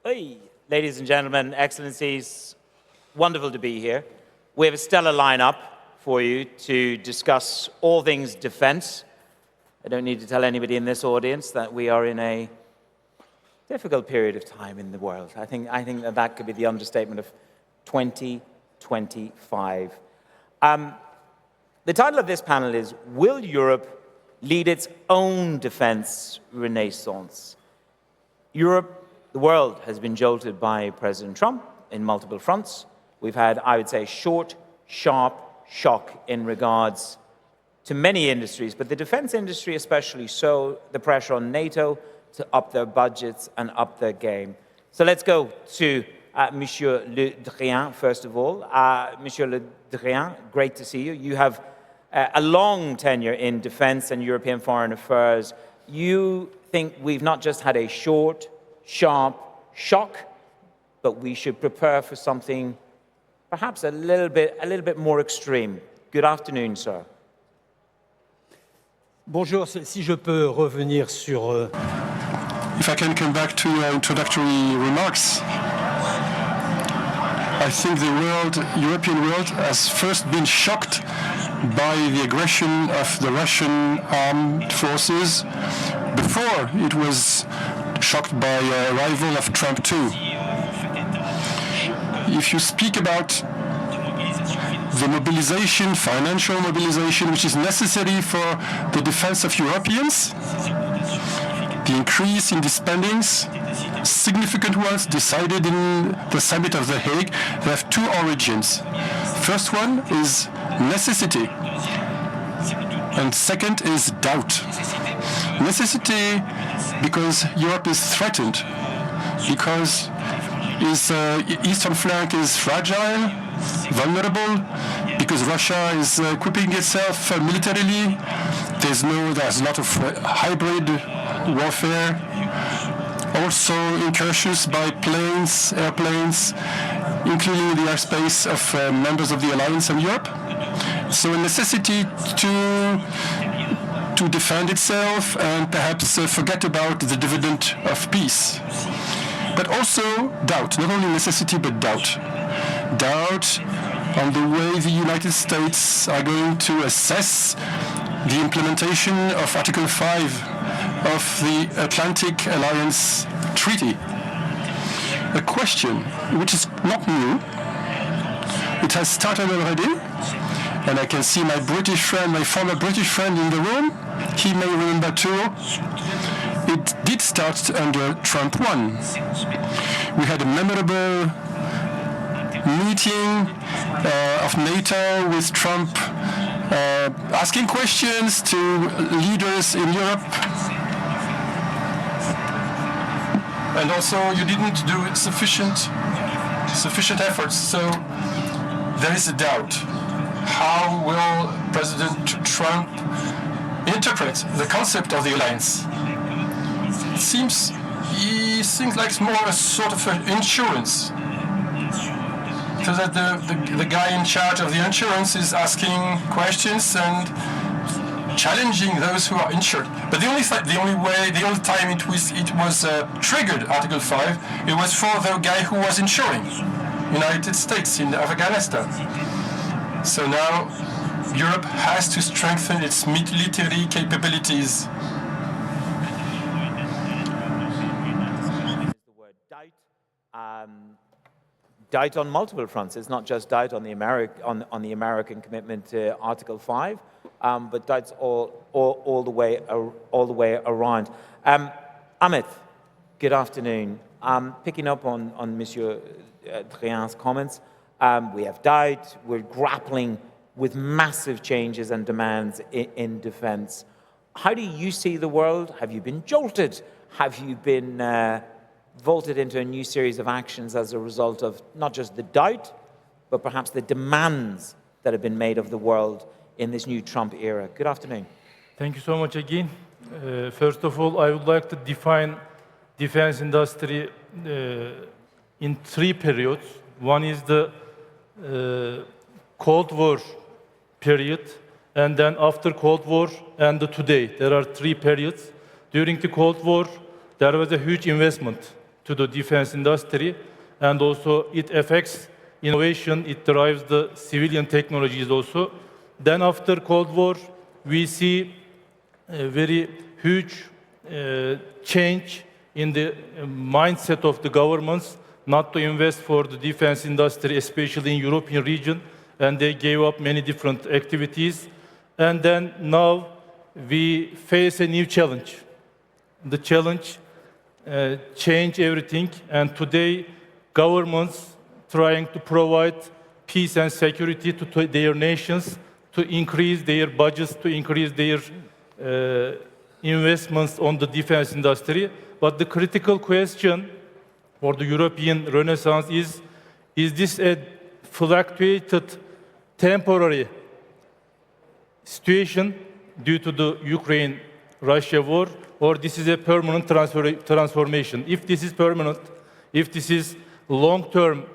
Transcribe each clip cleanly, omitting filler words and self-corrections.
Hey, ladies and gentlemen, excellencies, wonderful to be here. We have a stellar lineup for you to discuss all things defense. I don't need to tell anybody in this audience that we are in a difficult period of time in the world. I think that could be the understatement of 2025. The title of this panel is, Will Europe Lead Its Own Defense Renaissance? Europe, the world, has been jolted by President Trump in multiple fronts. We've had, I would say, short, sharp shock in regards to many industries, but the defense industry especially so, the pressure on NATO to up their budgets and up their game. So let's go to Monsieur Le Drian, first of all. Monsieur Le Drian, great to see you. You have a long tenure in defense and European foreign affairs. You think we've not just had a short, sharp shock, but we should prepare for something perhaps a little bit more extreme. Good afternoon, sir. Bonjour, si je peux revenir sur... If I can come back to introductory remarks, I think the European world has first been shocked by the aggression of the Russian armed forces before it was shocked by the arrival of Trump too. If you speak about the mobilization, financial mobilization, which is necessary for the defense of Europeans, the increase in the spendings, significant ones decided in the summit of The Hague, they have two origins. First one is necessity, and second is doubt. Necessity because Europe is threatened, because its eastern flank is fragile, vulnerable, because Russia is equipping itself militarily. There's a lot of hybrid warfare, also incursions by planes, airplanes, including the airspace of members of the alliance in Europe. So a necessity to defend itself and perhaps forget about the dividend of peace. But also doubt, not only necessity but doubt. Doubt on the way the United States are going to assess the implementation of Article 5 of the Atlantic Alliance Treaty. A question which is not new. It has started already, and I can see my British friend, my former British friend in the room. He may remember too. It did start under Trump 1. We had a memorable meeting of NATO with Trump asking questions to leaders in Europe. And also you didn't do sufficient efforts. So there is a doubt. How will President Trump interpret the concept of the alliance? It seems like it's more a sort of an insurance. So that the guy in charge of the insurance is asking questions and challenging those who are insured. But the only time it was triggered, Article 5, it was for the guy who was insuring, United States in Afghanistan. So now Europe has to strengthen its military capabilities. The word doubt. Doubt on multiple fronts. It's not just doubt on the American commitment to Article 5, but doubts all the way around. Amit, good afternoon. Picking up on Monsieur Drian's comments, we have doubt. We're grappling with massive changes and demands in defense. How do you see the world? Have you been jolted? Have you been vaulted into a new series of actions as a result of not just the doubt, but perhaps the demands that have been made of the world in this new Trump era? Good afternoon. Thank you so much again. First of all, I would like to define defense industry in three periods. One is the Cold War period, and then after Cold War and today. There are three periods. During the Cold War, there was a huge investment to the defense industry, and also it affects innovation, it drives the civilian technologies also. Then after Cold War, we see a very huge change in the mindset of the governments not to invest for the defense industry, especially in European region, and they gave up many different activities. And then now we face a new challenge. The challenge change everything, and today governments trying to provide peace and security to their nations, to increase their budgets, to increase their investments on the defense industry. But the critical question for the European Renaissance is this a fluctuated temporary situation due to the Ukraine-Russia war, or this is a permanent transformation? If this is permanent, if this is long-term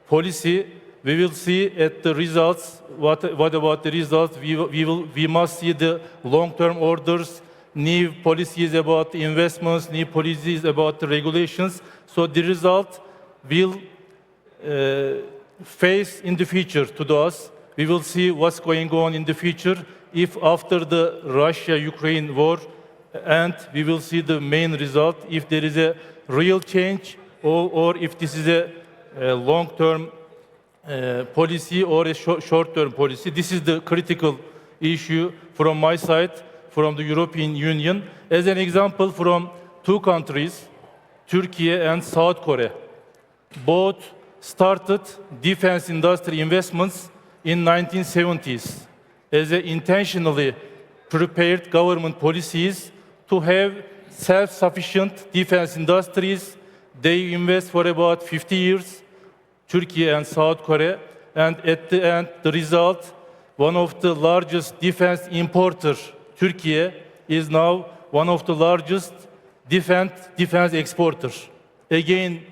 policy, we will see at the results. What about the results? We must see the long-term orders, new policies about the investments, new policies about the regulations. So the result will face in the future to us. We will see what's going on in the future. If after the Russia-Ukraine war, and we will see the main result, if there is a real change, or if this is a long-term policy or a short-term policy. This is the critical issue from my side, from the European Union. As an example, from two countries, Turkey and South Korea, both started defense industry investments in 1970s as intentionally prepared government policies to have self-sufficient defense industries. They invest for about 50 years, Turkey and South Korea, and at the end, the result, one of the largest defense importers, Turkey, is now one of the largest defense exporters. Again,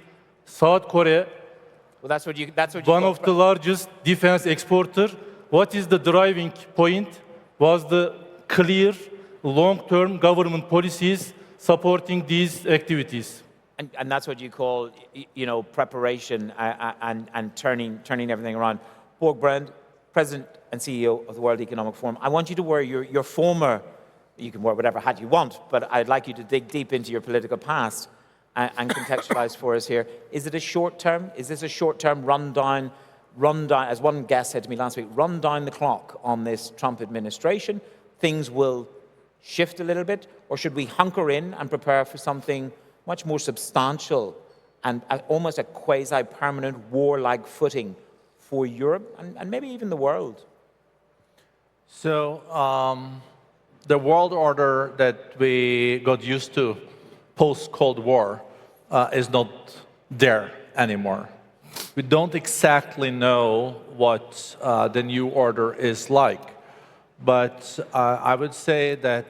South Korea, Well, that's what you one of the largest defense exporter. What is the driving point? Was the clear long-term government policies supporting these activities. And that's what you call, preparation and turning everything around. Borg, President and CEO of the World Economic Forum. I want you to wear your former, you can wear whatever hat you want, but I'd like you to dig deep into your political past and contextualize for us here. Is this a short-term rundown, as one guest said to me last week, run down the clock on this Trump administration? Things will shift a little bit, or should we hunker in and prepare for something much more substantial and almost a quasi-permanent war-like footing for Europe and maybe even the world? So the world order that we got used to post-Cold War is not there anymore. We don't exactly know what the new order is like, but I would say that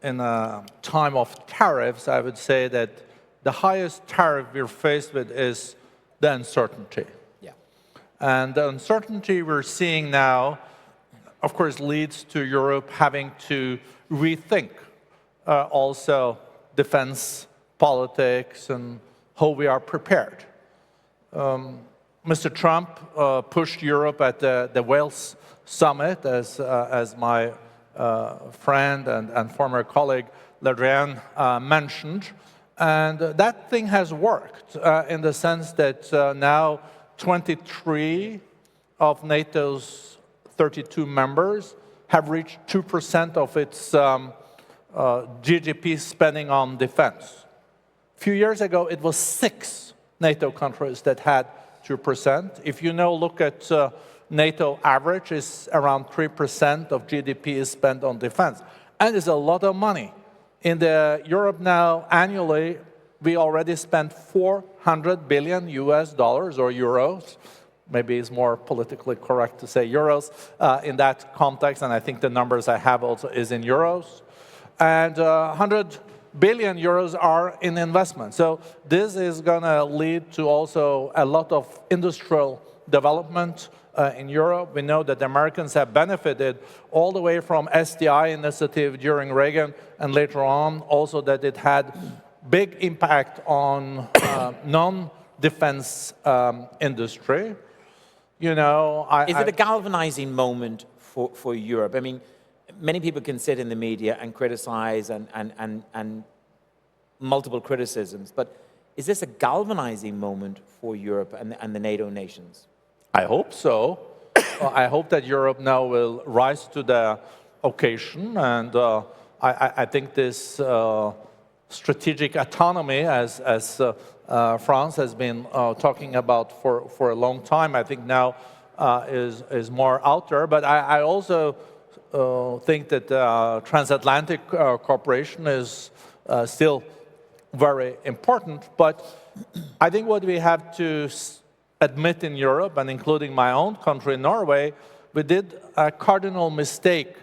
in a time of tariffs, I would say that the highest tariff we're faced with is the uncertainty. Yeah. And the uncertainty we're seeing now, of course, leads to Europe having to rethink also defense politics and how we are prepared. Mr. Trump pushed Europe at the Wales summit, as my friend and former colleague Drian mentioned, and that thing has worked in the sense that now 23 of NATO's 32 members have reached 2% of its GDP spending on defense. A few years ago, it was 6 NATO countries that had 2%. If you now look at NATO average, is around 3% of GDP is spent on defense. And it's a lot of money. In Europe now, annually, we already spent $400 billion US dollars or euros. Maybe it's more politically correct to say euros in that context, and I think the numbers I have also is in euros. And 100 billion euros are in investment. So this is going to lead to also a lot of industrial development in Europe. We know that the Americans have benefited all the way from SDI initiative during Reagan, and later on also that it had big impact on non-defense industry. You know, Is it a galvanizing moment for Europe? I mean, many people can sit in the media and criticize and multiple criticisms, but is this a galvanizing moment for Europe and the NATO nations? I hope so. I hope that Europe now will rise to the occasion, and I think this strategic autonomy, as France has been talking about for a long time, I think now is more out there. But I also think that transatlantic cooperation is still very important. But I think what we have to admit in Europe, and including my own country, Norway, we did a cardinal mistake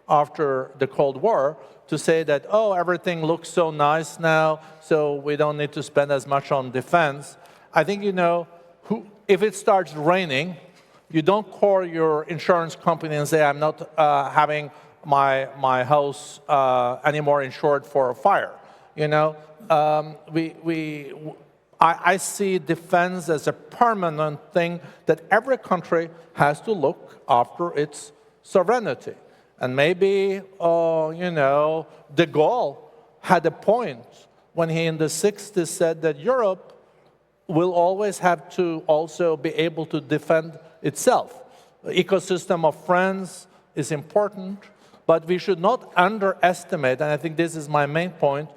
after the Cold War to say that, oh, everything looks so nice now, so we don't need to spend as much on defense. I think, you know, if it starts raining, you don't call your insurance company and say, I'm not having my house anymore insured for a fire. You know, I see defense as a permanent thing that every country has to look after its sovereignty. And maybe, you know, de Gaulle had a point when he in the 60s said that Europe will always have to also be able to defend itself. The ecosystem of friends is important, but we should not underestimate, and I think this is my main point,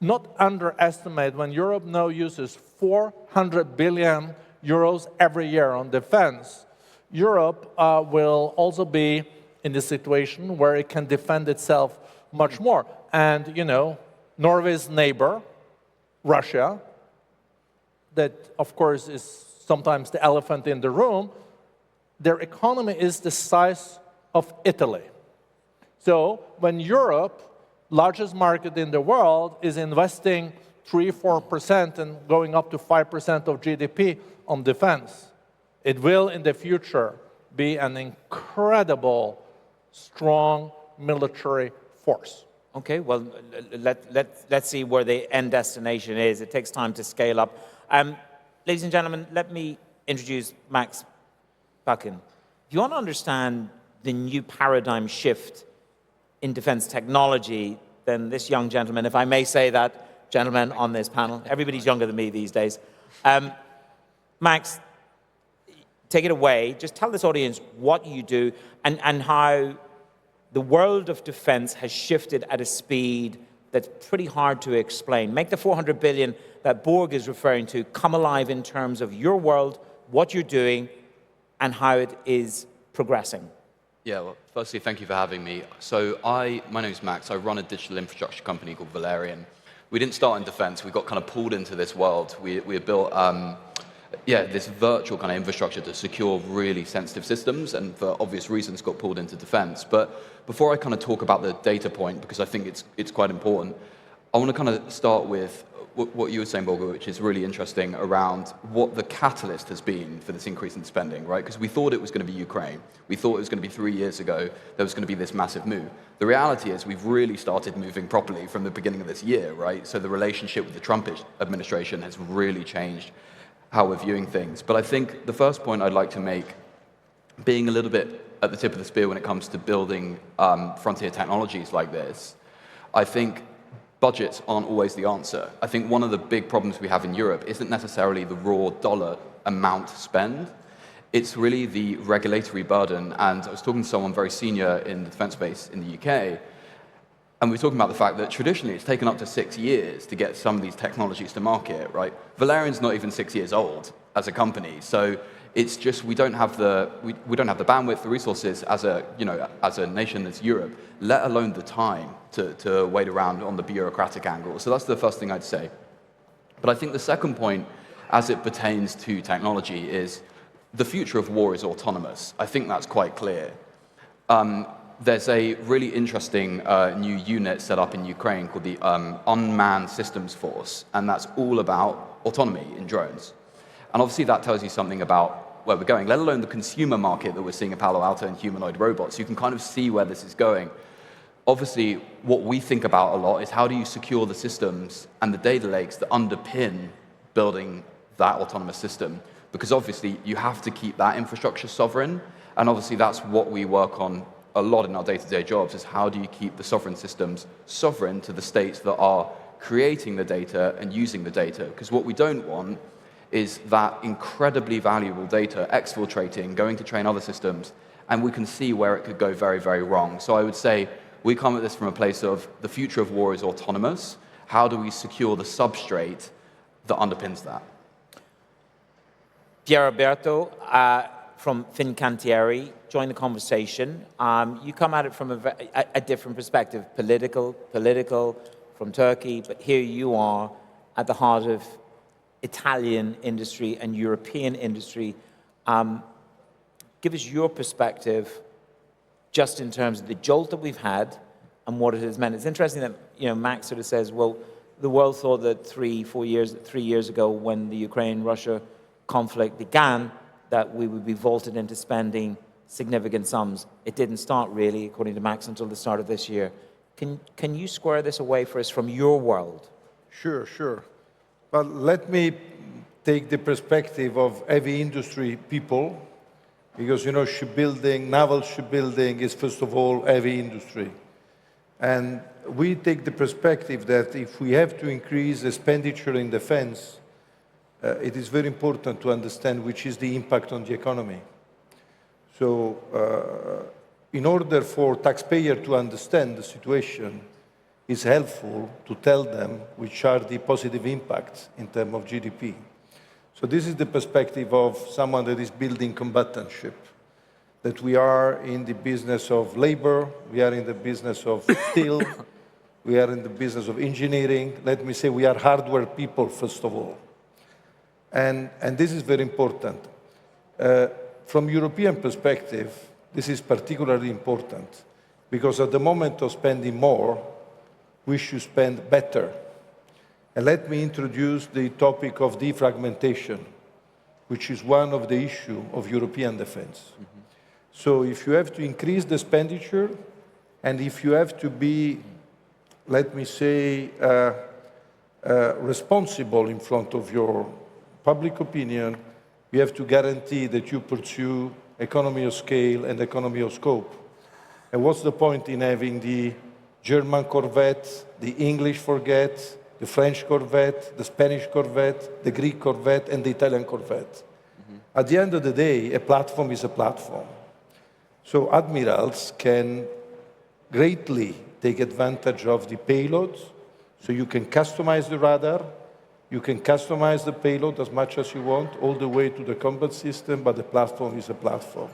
not underestimate when Europe now uses 400 billion euros every year on defense. Europe will also be in the situation where it can defend itself much more. And, you know, Norway's neighbor, Russia, that, of course, is sometimes the elephant in the room, their economy is the size of Italy. So when Europe, largest market in the world, is investing 3-4% and going up to 5% of GDP on defense, it will, in the future, be an incredible, strong military force. Okay, well, let's see where the end destination is. It takes time to scale up. Ladies and gentlemen, let me introduce Max Buchan. If you want to understand the new paradigm shift in defense technology, then this young gentleman, if I may say that, gentleman on this panel, everybody's younger than me these days. Max, take it away. Just tell this audience what you do and how the world of defense has shifted at a speed that's pretty hard to explain. Make the 400 billion that Borg is referring to come alive in terms of your world, what you're doing, and how it is progressing. Yeah, well, firstly, thank you for having me. So my name's Max. I run a digital infrastructure company called Valerian. We didn't start in defense. We got kind of pulled into this world. We had built this virtual kind of infrastructure to secure really sensitive systems, and for obvious reasons got pulled into defense. But before I kind of talk about the data point, because I think it's quite important, I want to kind of start with what you were saying, Borge, which is really interesting around what the catalyst has been for this increase in spending, right? Because we thought it was going to be Ukraine. We thought it was going to be 3 years ago there was going to be this massive move. The reality is we've really started moving properly from the beginning of this year, right? So the relationship with the Trump administration has really changed how we're viewing things. But I think the first point I'd like to make, being a little bit at the tip of the spear when it comes to building frontier technologies like this, I think budgets aren't always the answer. I think one of the big problems we have in Europe isn't necessarily the raw dollar amount spend. It's really the regulatory burden. And I was talking to someone very senior in the defense space in the UK, and we were talking about the fact that traditionally it's taken up to 6 years to get some of these technologies to market, right? Valerian's not even 6 years old as a company. So it's just we don't have the bandwidth, the resources as a nation as Europe, let alone the time to wait around on the bureaucratic angle. So that's the first thing I'd say. But I think the second point, as it pertains to technology, is the future of war is autonomous. I think that's quite clear. There's a really interesting new unit set up in Ukraine called the Unmanned Systems Force, and that's all about autonomy in drones. And obviously that tells you something about where we're going, let alone the consumer market that we're seeing in Palo Alto and humanoid robots. You can kind of see where this is going. obviously, what we think about a lot is how do you secure the systems and the data lakes that underpin building that autonomous system? Because obviously, you have to keep that infrastructure sovereign, and obviously that's what we work on a lot in our day-to-day jobs, is how do you keep the sovereign systems sovereign to the states that are creating the data and using the data? Because what we don't want is that incredibly valuable data exfiltrating, going to train other systems, and we can see where it could go very, very wrong. So I would say we come at this from a place of the future of war is autonomous. How do we secure the substrate that underpins that? Pier Alberto from Fincantieri, join the conversation. You come at it from a different perspective, political from Turkey, but here you are at the heart of Italian industry and European industry. Give us your perspective just in terms of the jolt that we've had and what it has meant. It's interesting that, you know, Max sort of says, well, the world thought that 3 years ago when the Ukraine-Russia conflict began, that we would be vaulted into spending significant sums. It didn't start really, according to Max, until the start of this year. Can you square this away for us from your world? Sure. But let me take the perspective of heavy industry people, because, you know, shipbuilding, naval shipbuilding is, first of all, heavy industry. And we take the perspective that if we have to increase expenditure in defense, it is very important to understand which is the impact on the economy. So in order for taxpayer to understand the situation, it's helpful to tell them which are the positive impacts in terms of GDP. So this is the perspective of someone that is building combatant ship, that we are in the business of labor, we are in the business of steel, we are in the business of engineering. Let me say we are hardware people, first of all. And this is very important. From European perspective, this is particularly important because at the moment of spending more, we should spend better. And let me introduce the topic of defragmentation, which is one of the issues of European defense. Mm-hmm. So if you have to increase the expenditure, and if you have to be, let me say, responsible in front of your public opinion, you have to guarantee that you pursue economy of scale and economy of scope. And what's the point in having the German Corvette, the English Frigate, the French Corvette, the Spanish Corvette, the Greek Corvette, and the Italian Corvette? Mm-hmm. At the end of the day, a platform is a platform. So admirals can greatly take advantage of the payloads, so you can customize the radar, you can customize the payload as much as you want, all the way to the combat system, but the platform is a platform.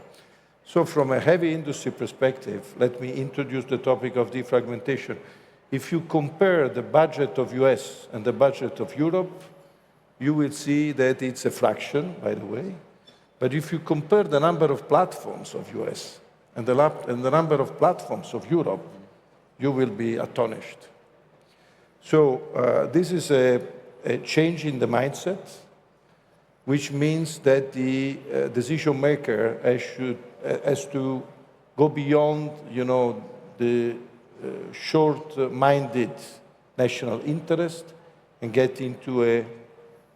So from a heavy industry perspective, let me introduce the topic of defragmentation. If you compare the budget of US and the budget of Europe, you will see that it's a fraction, by the way. But if you compare the number of platforms of US and the number of platforms of Europe, you will be astonished. So this is a change in the mindset, which means that the decision maker has to go beyond, you know, the short-minded national interest and get into a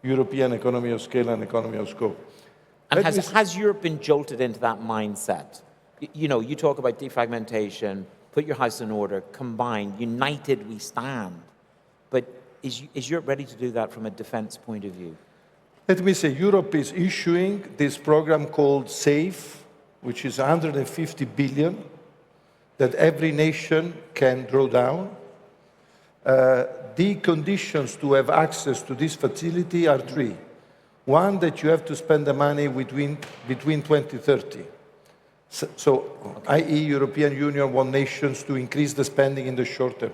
European economy of scale and economy of scope. And has Europe been jolted into that mindset? You know, you talk about defragmentation, put your house in order, combine, united we stand. But is Europe ready to do that from a defense point of view? Let me say, Europe is issuing this program called SAFE, which is 150 billion that every nation can draw down. The conditions to have access to this facility are 3. One, that you have to spend the money between 2030. So i.e. European Union want nations to increase the spending in the short term.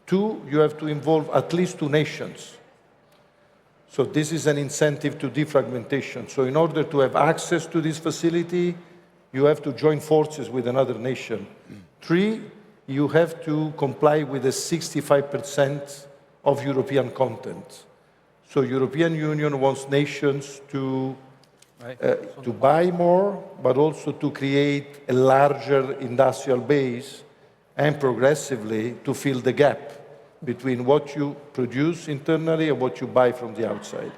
2, you have to involve at least 2 nations. So this is an incentive to defragmentation. So in order to have access to this facility, you have to join forces with another nation. 3, you have to comply with the 65% of European content. So European Union wants nations to buy more, but also to create a larger industrial base and progressively to fill the gap between what you produce internally and what you buy from the outside.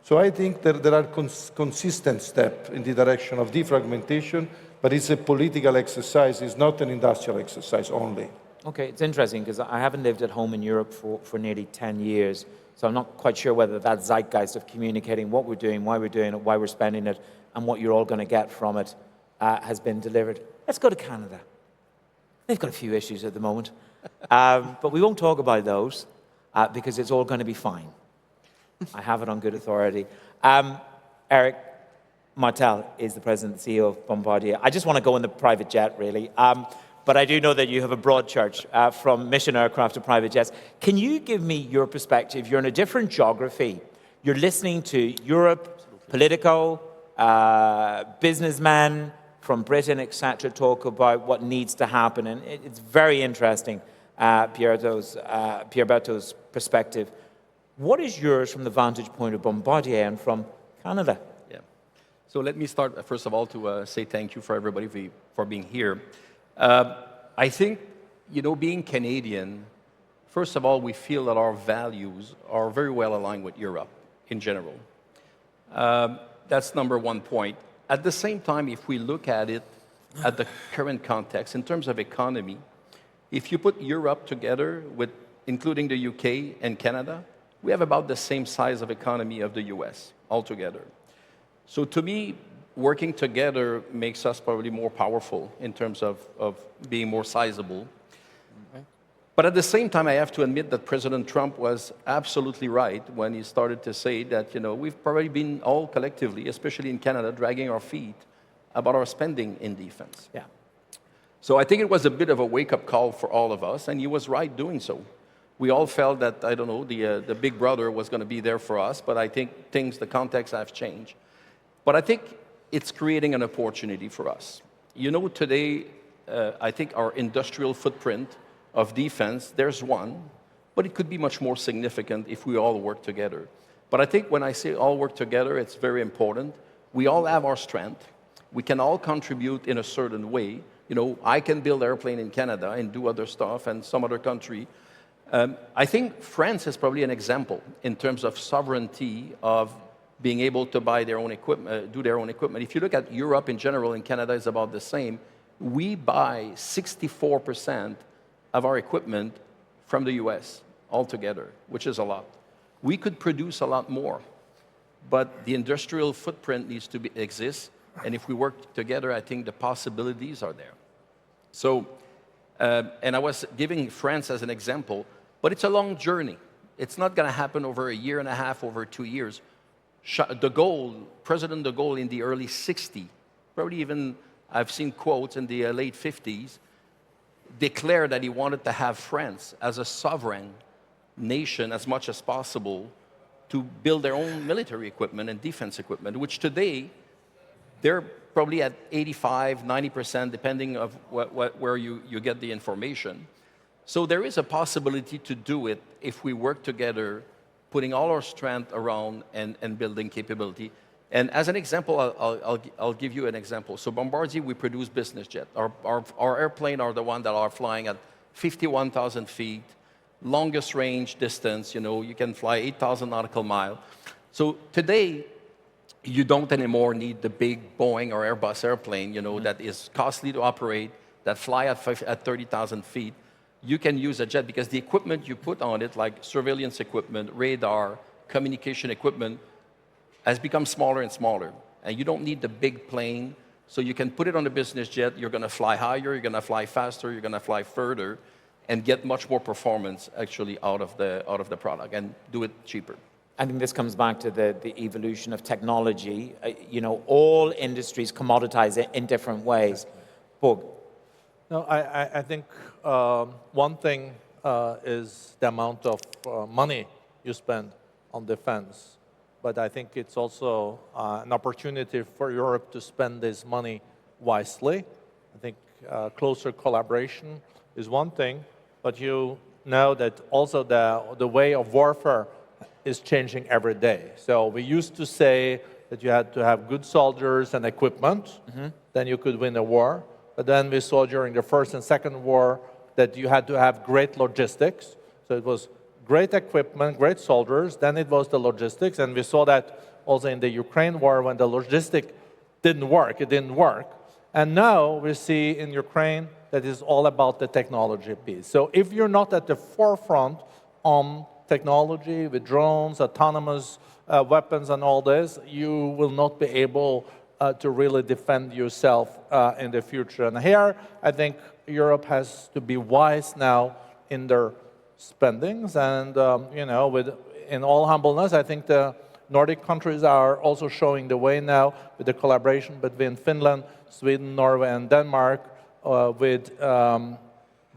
So I think there are consistent steps in the direction of defragmentation, but it's a political exercise, it's not an industrial exercise only. Okay, it's interesting because I haven't lived at home in Europe for nearly 10 years, so I'm not quite sure whether that zeitgeist of communicating what we're doing, why we're doing it, why we're spending it, and what you're all going to get from it has been delivered. Let's go to Canada. They've got a few issues at the moment, but we won't talk about those because it's all going to be fine. I have it on good authority. Eric Martel is the president and CEO of Bombardier. I just want to go in the private jet, really. But I do know that you have a broad church from mission aircraft to private jets. Can you give me your perspective? You're in a different geography. You're listening to Europe, Politico, businessmen from Britain, etc., talk about what needs to happen. And it's very interesting, Pierberto's perspective. What is yours from the vantage point of Bombardier and from Canada? Yeah. So let me start, first of all, to say thank you for everybody for being here. I think, being Canadian, first of all, we feel that our values are very well aligned with Europe in general. That's number one point. At the same time, if we look at it at the current context, in terms of economy, if you put Europe together with including the UK and Canada, we have about the same size of economy of the US altogether. So to me, working together makes us probably more powerful in terms of being more sizable. Okay. But at the same time, I have to admit that President Trump was absolutely right when he started to say that, we've probably been all collectively, especially in Canada, dragging our feet about our spending in defense. Yeah. So I think it was a bit of a wake-up call for all of us, and he was right doing so. We all felt that, the big brother was going to be there for us, but I think the context have changed. But I think it's creating an opportunity for us. Today, I think our industrial footprint of defense, there's one, but it could be much more significant if we all work together. But I think when I say all work together, it's very important. We all have our strength. We can all contribute in a certain way. I can build airplane in Canada and do other stuff, and some other country. I think France is probably an example in terms of sovereignty of being able to buy their own equipment, do their own equipment. If you look at Europe in general, and Canada is about the same, we buy 64% of our equipment from the US altogether, which is a lot. We could produce a lot more, but the industrial footprint needs to exist, and if we work together, I think the possibilities are there. So, and I was giving France as an example, but it's a long journey. It's not going to happen over a year and a half, over 2 years. President de Gaulle in the early 60s, probably even I've seen quotes in the late 50s, declared that he wanted to have France as a sovereign nation as much as possible to build their own military equipment and defense equipment, which today they're probably at 85, 90%, depending on where you get the information. So there is a possibility to do it if we work together, putting all our strength around and building capability. And as an example, I'll give you an example. So Bombardier, we produce business jet. Our airplane are the ones that are flying at 51,000 feet, longest range distance, you can fly 8,000 nautical miles. So today, you don't anymore need the big Boeing or Airbus airplane, that is costly to operate, that fly at 30,000 feet. You can use a jet because the equipment you put on it, like surveillance equipment, radar, communication equipment, has become smaller and smaller. And you don't need the big plane, so you can put it on a business jet. You're going to fly higher, you're going to fly faster, you're going to fly further, and get much more performance actually out of the product and do it cheaper. I think this comes back to the evolution of technology. All industries commoditize it in different ways. Borg. No, I think one thing is the amount of money you spend on defense, but I think it's also an opportunity for Europe to spend this money wisely. I think closer collaboration is one thing, but you know that also the way of warfare is changing every day. So we used to say that you had to have good soldiers and equipment, then you could win a war. But then we saw during the First and Second War that you had to have great logistics. So it was great equipment, great soldiers, then it was the logistics, and we saw that also in the Ukraine war when the logistic didn't work, it didn't work. And now we see in Ukraine that it's all about the technology piece. So if you're not at the forefront on technology with drones, autonomous weapons and all this, you will not be able to really defend yourself in the future. And here, I think Europe has to be wise now in their spendings. And, you know, in all humbleness, I think the Nordic countries are also showing the way now with the collaboration between Finland, Sweden, Norway, and Denmark, with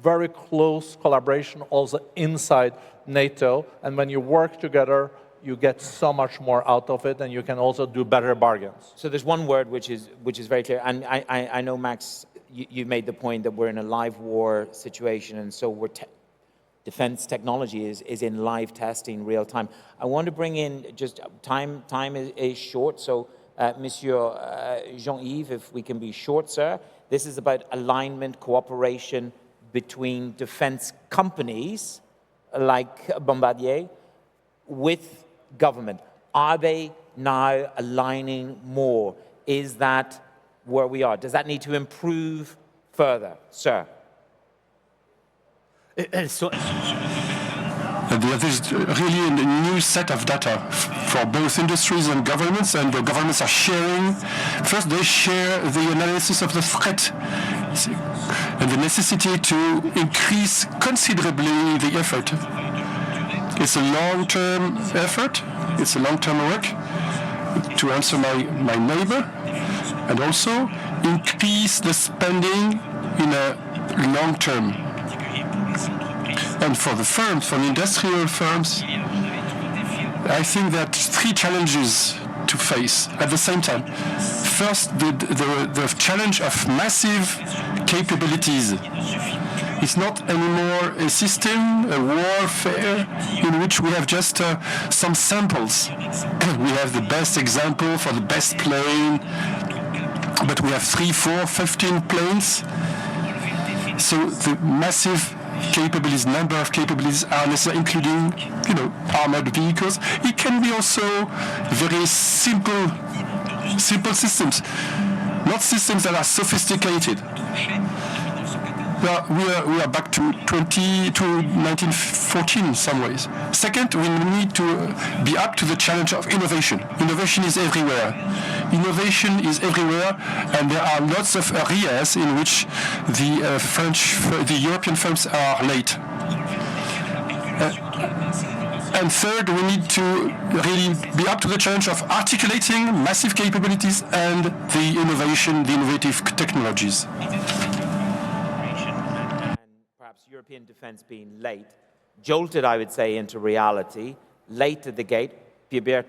very close collaboration also inside NATO. And when you work together, you get so much more out of it, and you can also do better bargains. So there's one word which is very clear, and I know, Max, you made the point that we're in a live war situation, and so defense technology is in live testing, real time. I want to bring in just time is short, so Monsieur Jean-Yves, if we can be short, sir. This is about alignment, cooperation between defense companies like Bombardier with government. Are they now aligning more? Is that where we are? Does that need to improve further, sir? There's really a new set of data for both industries and governments, and the governments are sharing. First, they share the analysis of the threat and the necessity to increase considerably the effort. It's a long-term effort, it's a long-term work to answer my neighbor, and also increase the spending in a long term. And for the firms, for the industrial firms, I think that three challenges to face at the same time. First, the challenge of massive capabilities. It's not anymore a system, a warfare, in which we have just some samples. We have the best example for the best plane, but we have 3, 4, 15 planes. So the massive capabilities, number of capabilities are necessary, including, armored vehicles. It can be also very simple systems, not systems that are sophisticated. Well, we are back to 1914 in some ways. Second, we need to be up to the challenge of innovation. Innovation is everywhere. Innovation is everywhere, and there are lots of areas in which the European firms are late. And third, we need to really be up to the challenge of articulating massive capabilities and the innovative technologies. European defense being late, jolted, I would say, into reality, late at the gate. Pierre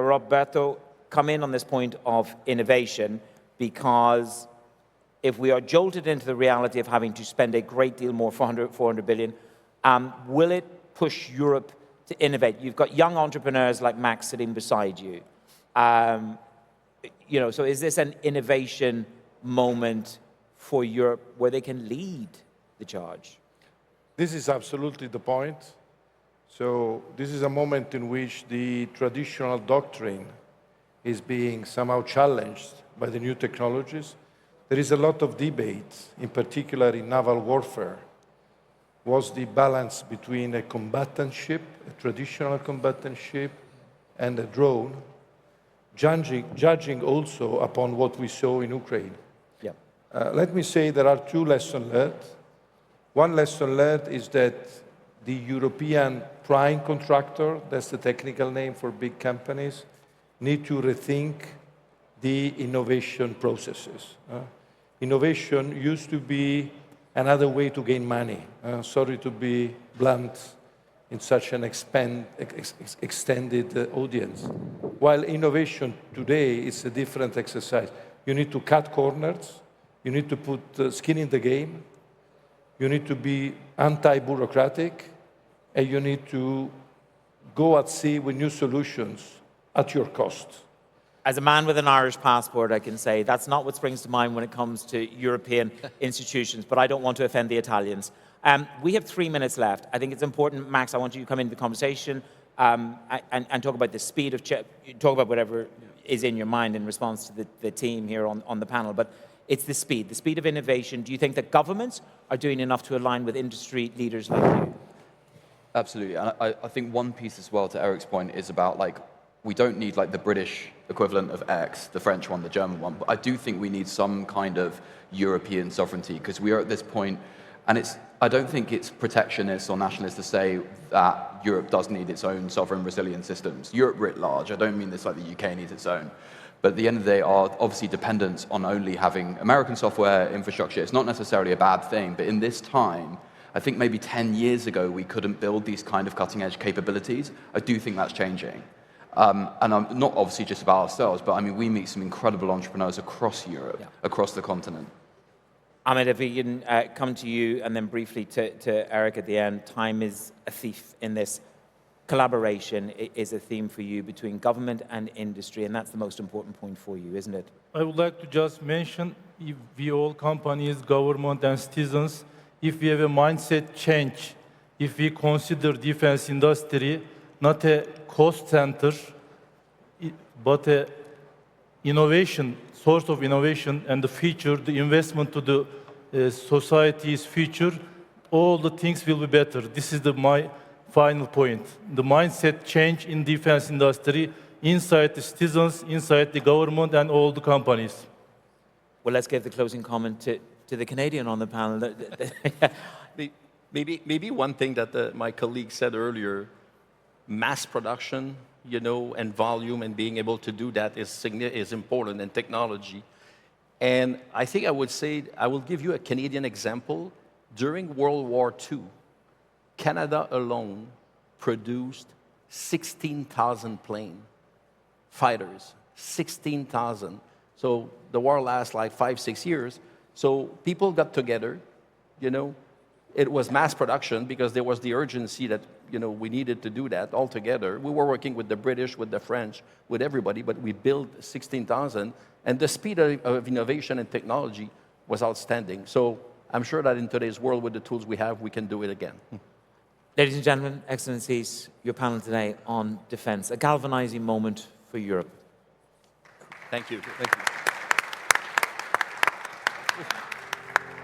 Roberto, come in on this point of innovation, because if we are jolted into the reality of having to spend a great deal more, 400 billion, will it push Europe to innovate? You've got young entrepreneurs like Max sitting beside you. So is this an innovation moment for Europe where they can lead the charge? This is absolutely the point. So this is a moment in which the traditional doctrine is being somehow challenged by the new technologies. There is a lot of debate, in particular in naval warfare. Was the balance between a combatant ship, a traditional combatant ship, and a drone, judging also upon what we saw in Ukraine. Let me say there are two lessons learned. One lesson learned is that the European prime contractor, that's the technical name for big companies, need to rethink the innovation processes. Innovation used to be another way to gain money. Sorry to be blunt in such an extended audience. While innovation today is a different exercise. You need to cut corners. You need to put skin in the game. You need to be anti-bureaucratic, and you need to go at sea with new solutions at your cost. As a man with an Irish passport, I can say that's not what springs to mind when it comes to European institutions, but I don't want to offend the Italians. We have 3 minutes left. I think it's important, Max, I want you to come into the conversation and talk about the speed of, talk about whatever is in your mind in response to the team here on the panel, but it's the speed of innovation. Do you think that governments are doing enough to align with industry leaders like you? Absolutely. And I think one piece as well to Eric's point is about like, we don't need like the British equivalent of X, the French one, the German one, but I do think we need some kind of European sovereignty because we are at this point, and I don't think it's protectionist or nationalist to say that Europe does need its own sovereign resilient systems. Europe writ large, I don't mean this like the UK needs its own, but at the end of the day are obviously dependent on only having American software infrastructure. It's not necessarily a bad thing, but in this time, I think maybe 10 years ago we couldn't build these kind of cutting edge capabilities. I do think that's changing. And I'm not obviously just about ourselves, but I mean, we meet some incredible entrepreneurs across Europe, across the continent. Ahmed, if we can come to you and then briefly to Eric at the end. Time is a thief in this. Collaboration is a theme for you between government and industry, and that's the most important point for you, isn't it? I would like to just mention, if we all companies, government and citizens, if we have a mindset change, if we consider defense industry not a cost center, but a innovation, source of innovation and the future, the investment to the society's future, all the things will be better. This is my final point. The mindset change in defense industry, inside the citizens, inside the government and all the companies. Well, let's give the closing comment to the Canadian on the panel. Maybe one thing that my colleague said earlier, mass production, you know, and volume and being able to do that is important in technology. And I think I would say, I will give you a Canadian example. During World War II, Canada alone produced 16,000 fighters, 16,000. So the war lasts like 5-6 years. So people got together, you know, it was mass production because there was the urgency that, you know, we needed to do that all together. We were working with the British, with the French, with everybody, but we built 16,000, and the speed of innovation and technology was outstanding. So I'm sure that in today's world, with the tools we have, we can do it again. Ladies and gentlemen, Excellencies, your panel today on defense, a galvanizing moment for Europe. Thank you. Thank you.